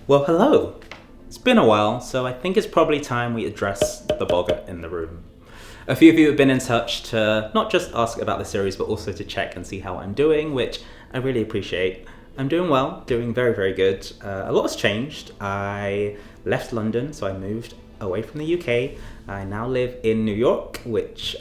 Well, hello. It's been a while, so I think it's probably time we address the boggart in the room. A few of you have been in touch to not just ask about the series, but also to check and see how I'm doing, which I really appreciate. I'm doing well, doing very, very good. A lot has changed. I left London, so I moved away from the UK. I now live in New York, which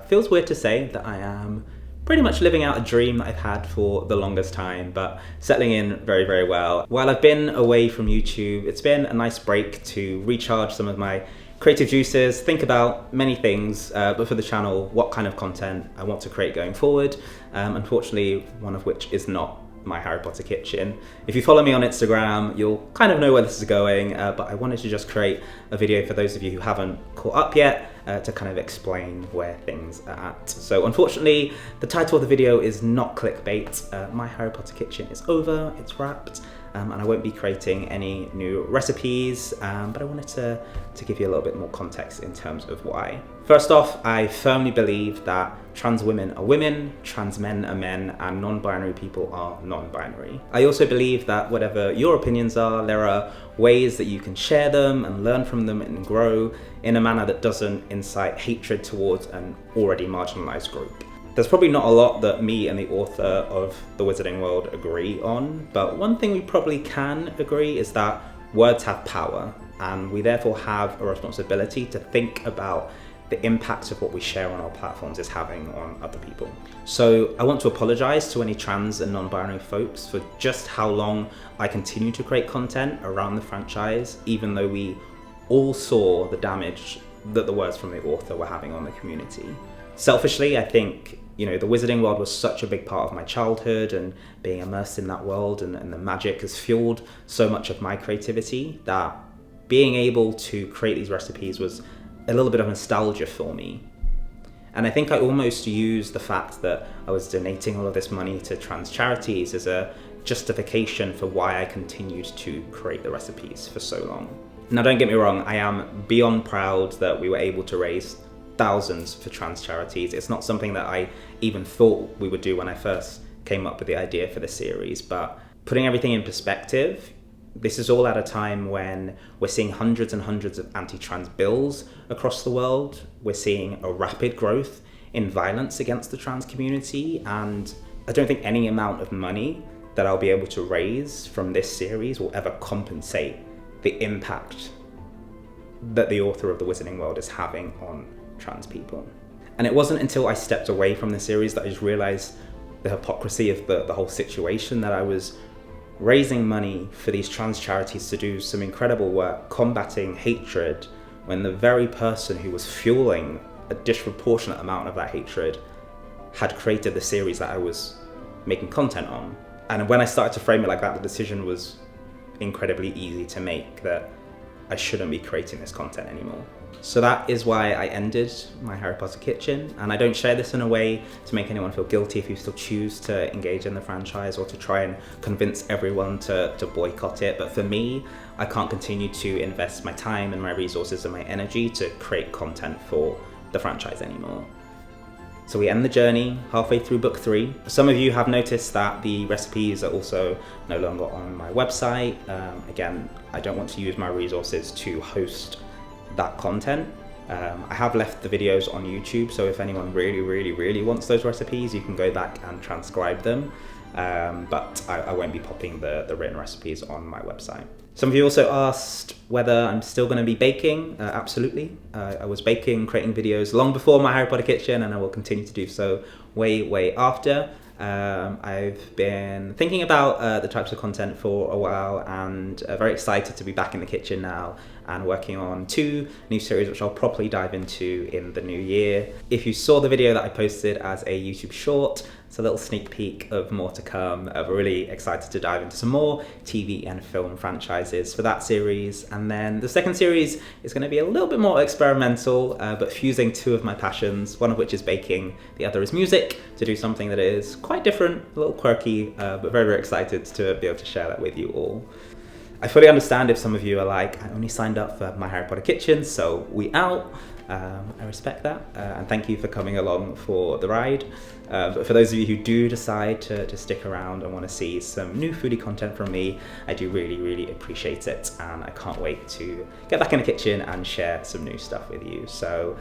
feels weird to say that I am pretty much living out a dream that I've had for the longest time, but settling in very, very well. While I've been away from YouTube, it's been a nice break to recharge some of my creative juices, think about many things, but for the channel, what kind of content I want to create going forward. Unfortunately, one of which is not my Harry Potter kitchen. If you follow me on Instagram, you'll kind of know where this is going, but I wanted to just create a video for those of you who haven't caught up yet to kind of explain where things are at. So unfortunately, the title of the video is not clickbait. My Harry Potter kitchen is over, it's wrapped, and I won't be creating any new recipes, but I wanted to give you a little bit more context in terms of why. First off, I firmly believe that trans women are women, trans men are men, and non-binary people are non-binary. I also believe that whatever your opinions are, there are ways that you can share them and learn from them and grow in a manner that doesn't incite hatred towards an already marginalized group. There's probably not a lot that me and the author of The Wizarding World agree on, but one thing we probably can agree is that words have power, and we therefore have a responsibility to think about the impact of what we share on our platforms is having on other people. So I want to apologize to any trans and non-binary folks for just how long I continue to create content around the franchise, even though we all saw the damage that the words from the author were having on the community. Selfishly, I think, the Wizarding World was such a big part of my childhood, and being immersed in that world and the magic has fueled so much of my creativity that being able to create these recipes was a little bit of nostalgia for me. And I think I almost used the fact that I was donating all of this money to trans charities as a justification for why I continued to create the recipes for so long. Now, don't get me wrong, I am beyond proud that we were able to raise thousands for trans charities. It's not something that I even thought we would do when I first came up with the idea for the series, but putting everything in perspective, this is all at a time when we're seeing hundreds and hundreds of anti-trans bills across the world. We're seeing a rapid growth in violence against the trans community, and I don't think any amount of money that I'll be able to raise from this series will ever compensate the impact that the author of The Wizarding World is having on trans people. And it wasn't until I stepped away from the series that I just realized the hypocrisy of the whole situation, that I was raising money for these trans charities to do some incredible work combating hatred when the very person who was fueling a disproportionate amount of that hatred had created the series that I was making content on. And when I started to frame it like that, the decision was incredibly easy to make, that I shouldn't be creating this content anymore. So that is why I ended my Harry Potter kitchen, and I don't share this in a way to make anyone feel guilty if you still choose to engage in the franchise or to try and convince everyone to boycott it. But for me, I can't continue to invest my time and my resources and my energy to create content for the franchise anymore. So we end the journey halfway through book 3. Some of you have noticed that the recipes are also no longer on my website. Again, I don't want to use my resources to host that content. I have left the videos on YouTube, so if anyone really wants those recipes, you can go back and transcribe them, but I won't be popping the written recipes on my website. Some of you also asked whether I'm still going to be baking. Absolutely. I was baking, creating videos long before my Harry Potter kitchen, and I will continue to do so way after. I've been thinking about the types of content for a while, and very excited to be back in the kitchen now and working on 2 new series which I'll properly dive into in the new year. If you saw the video that I posted as a YouTube short, it's a little sneak peek of more to come. I'm really excited to dive into some more TV and film franchises for that series. And then the second series is going to be a little bit more experimental, but fusing 2 of my passions, one of which is baking, the other is music, to do something that is quite different, a little quirky, but very excited to be able to share that with you all. I fully understand if some of you are like, I only signed up for my Harry Potter kitchen, so we out. I respect that, and thank you for coming along for the ride. But for those of you who do decide to stick around and want to see some new foodie content from me, I do really, really appreciate it, and I can't wait to get back in the kitchen and share some new stuff with you. So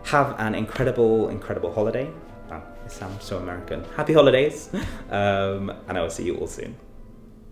have an incredible, incredible holiday. Wow, it sounds so American. Happy holidays, and I will see you all soon.